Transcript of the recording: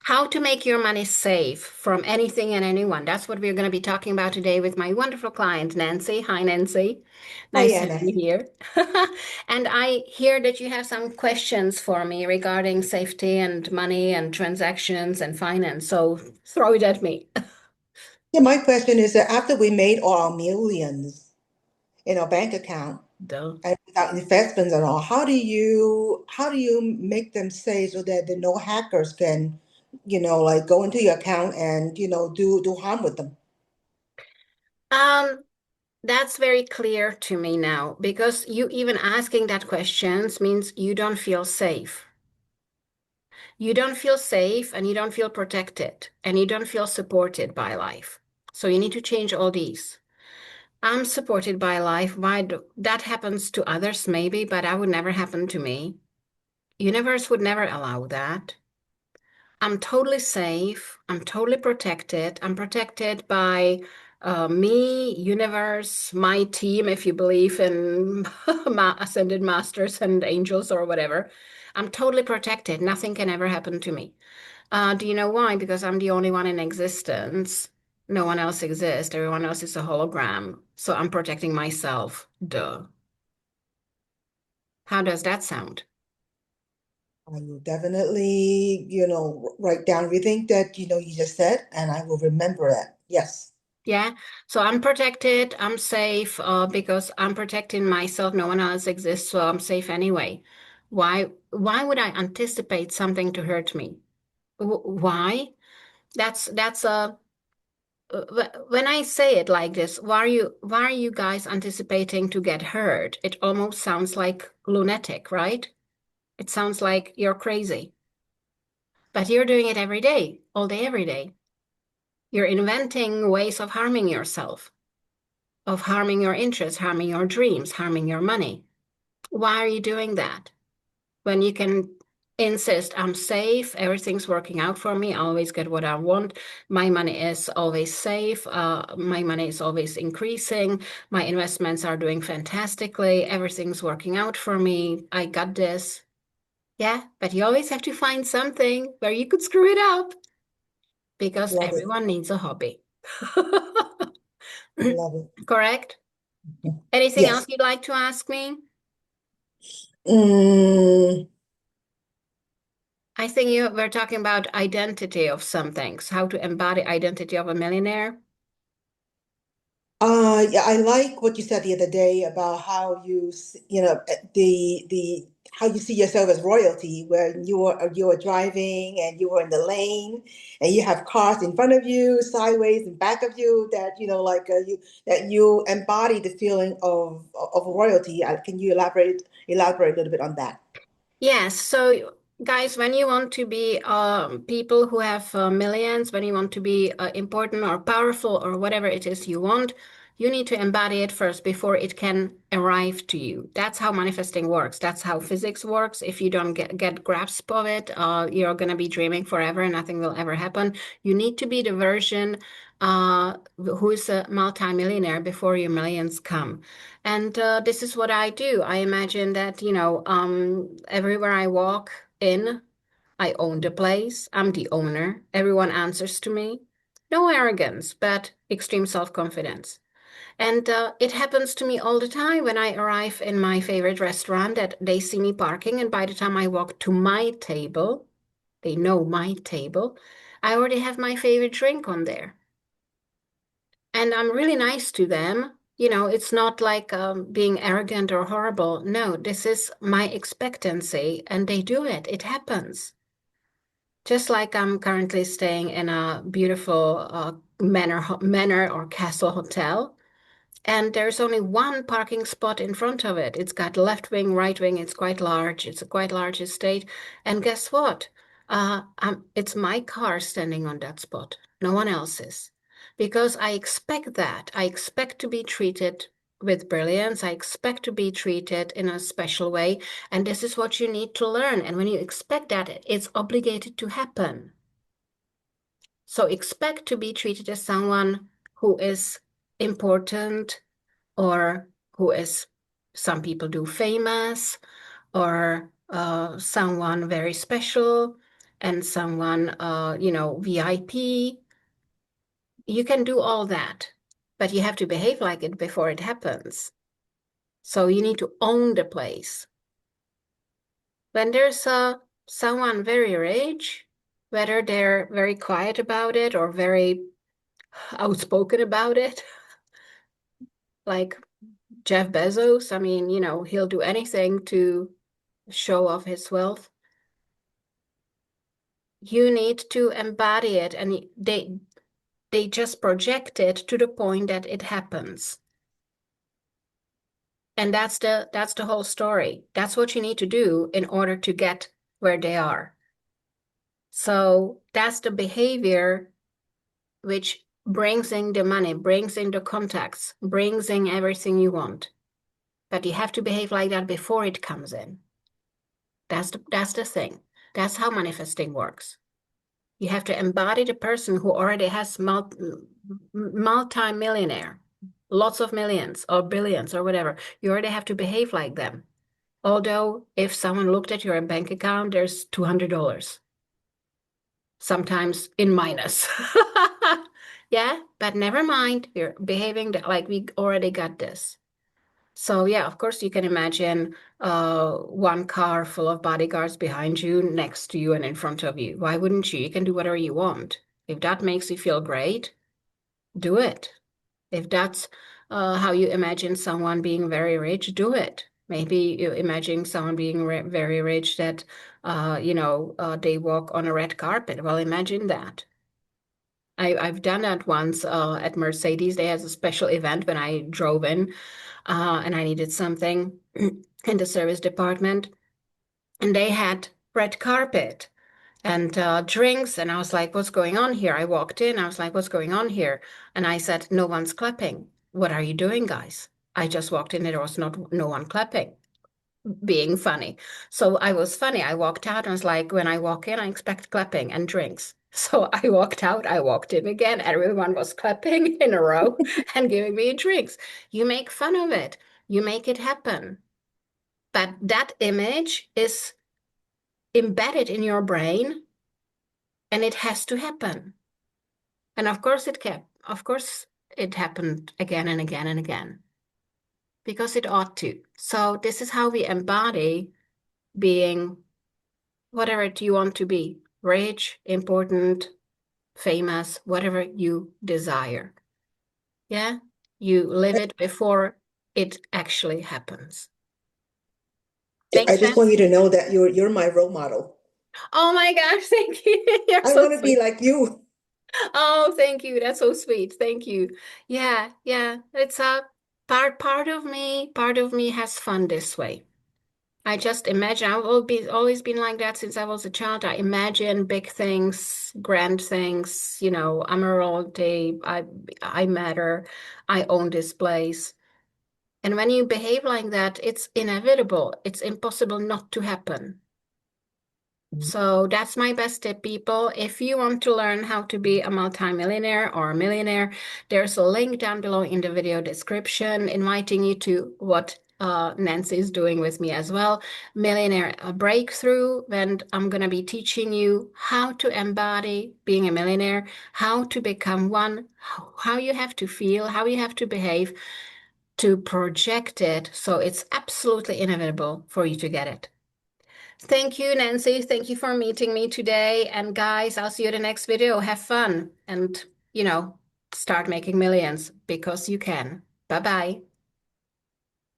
How to make your money safe from anything and anyone. That's what we're going to be talking about today with my wonderful client, Nancy. Hi, Nancy. Hi, Nice having you Anna. here. And I hear that you have some questions for me regarding safety and money and transactions and finance. So throw it at me. Yeah, my question is that after we made all our millions in our bank account Duh. and without investments and all, how do you make them safe so that no hackers can, like go into your account and do harm with them? Um, that's very clear to me now because you even asking that questions means you don't feel safe. You don't feel safe and you don't feel protected and you don't feel supported by life. So you need to change all these. I'm supported by life. Why that happens to others maybe, but that would never happen to me. Universe would never allow that. I'm totally safe. I'm totally protected. I'm protected by me, universe, my team, if you believe in ascended masters and angels or whatever. I'm totally protected. Nothing can ever happen to me. Do you know why? Because I'm the only one in existence. No one else exists. Everyone else is a hologram. So I'm protecting myself. Duh. How does that sound? I will definitely, write down everything that you just said, and I will remember that. Yes. Yeah. So I'm protected. I'm safe because I'm protecting myself. No one else exists, so I'm safe anyway. Why would I anticipate something to hurt me? Why? That's a when I say it like this, why are you guys anticipating to get hurt? It almost sounds like lunatic, right? It sounds like you're crazy. But you're doing it every day, all day, every day. You're inventing ways of harming yourself, of harming your interests, harming your dreams, harming your money. Why are you doing that? When you can insist, I'm safe, everything's working out for me, I always get what I want, my money is always safe, my money is always increasing, my investments are doing fantastically, everything's working out for me, I got this. Yeah, but you always have to find something where you could screw it up because Love it. everyone needs a hobby. Love it. Correct? Anything else Yes. you'd like to ask me? Mm, I think you were talking about identity of some things, how to embody identity of a millionaire. yeah, I like what you said the other day about how the how you see yourself as royalty, where you are driving and you are in the lane, and you have cars in front of you, sideways and back of you, that like you embody the feeling of royalty. Can you elaborate a little bit on that? Yes, so guys, when you want to be people who have millions, when you want to be important or powerful or whatever it is you want, you need to embody it first before it can arrive to you. That's how manifesting works. That's how physics works. If you don't get grasp of it, you're gonna be dreaming forever and nothing will ever happen. You need to be the version who is a multimillionaire before your millions come. And this is what I do. I imagine that, everywhere I walk in, I own the place. I'm the owner. Everyone answers to me. No arrogance, but extreme self-confidence. And it happens to me all the time when I arrive in my favorite restaurant that they see me parking. And by the time I walk to my table, they know my table, I already have my favorite drink on there. And I'm really nice to them. It's not like being arrogant or horrible. No, this is my expectancy, and they do it. It happens. Just like I'm currently staying in a beautiful manor or castle hotel, and there's only one parking spot in front of it. It's got left wing, right wing. It's quite large. It's a quite large estate. And guess what? It's my car standing on that spot. No one else's. Because I expect that. I expect to be treated with brilliance. I expect to be treated in a special way. And this is what you need to learn. And when you expect that, it's obligated to happen. So expect to be treated as someone who is important or who is, some people do famous, or someone very special. and someone, VIP. You can do all that, but you have to behave like it before it happens. So you need to own the place. When there's someone very rich, whether they're very quiet about it or very outspoken about it, like Jeff Bezos, I mean, he'll do anything to show off his wealth. You need to embody it, and they just project it to the point that it happens. And that's the whole story. That's what you need to do in order to get where they are. So that's the behavior which brings in the money, brings in the contacts, brings in everything you want. But you have to behave like that before it comes in. That's the thing. That's how manifesting works. You have to embody the person who already has multi-millionaire, lots of millions or billions or whatever. You already have to behave like them. Although if someone looked at your bank account, there's $200, sometimes in minus. Yeah, but never mind. You're behaving like we already got this. So yeah, of course you can imagine one car full of bodyguards behind you, next to you, and in front of you. Why wouldn't you? You can do whatever you want. If that makes you feel great, do it. If that's how you imagine someone being very rich, do it. Maybe you imagine someone being very rich that, they walk on a red carpet. Well, imagine that. I've done that once at Mercedes. They had a special event when I drove in and I needed something in the service department. And they had red carpet and drinks. And I was like, what's going on here? I walked in. I was like, what's going on here? And I said, no one's clapping. What are you doing, guys? I just walked in. There was no one clapping, being funny. So I was funny. I walked out and I was like, when I walk in, I expect clapping and drinks. So I walked out, I walked in again. Everyone was clapping in a row and giving me drinks. You make fun of it, you make it happen. But that image is embedded in your brain and it has to happen. And of course, it happened again and again and again because it ought to. So this is how we embody being whatever you want to be, rich, important, famous, whatever you desire. Yeah, you live it before it actually happens. I Makes just want sense? you to know that you're my role model. Oh my gosh, thank you. You're I so want to be sweet. like you. Oh, thank you. That's so sweet. Thank you. Yeah, yeah. It's a part of me has fun this way. I just imagine I've always been like that since I was a child. I imagine big things, grand things, I'm a royalty, I matter, I own this place. And when you behave like that, it's inevitable. It's impossible not to happen. So that's my best tip, people. If you want to learn how to be a multimillionaire or a millionaire, there's a link down below in the video description inviting you to what Nancy is doing with me as well, Millionaire Breakthrough, when I'm going to be teaching you how to embody being a millionaire, how to become one, how you have to feel, how you have to behave to project it. So it's absolutely inevitable for you to get it. Thank you, Nancy. Thank you for meeting me today. And guys, I'll see you in the next video. Have fun and, start making millions because you can. Bye-bye.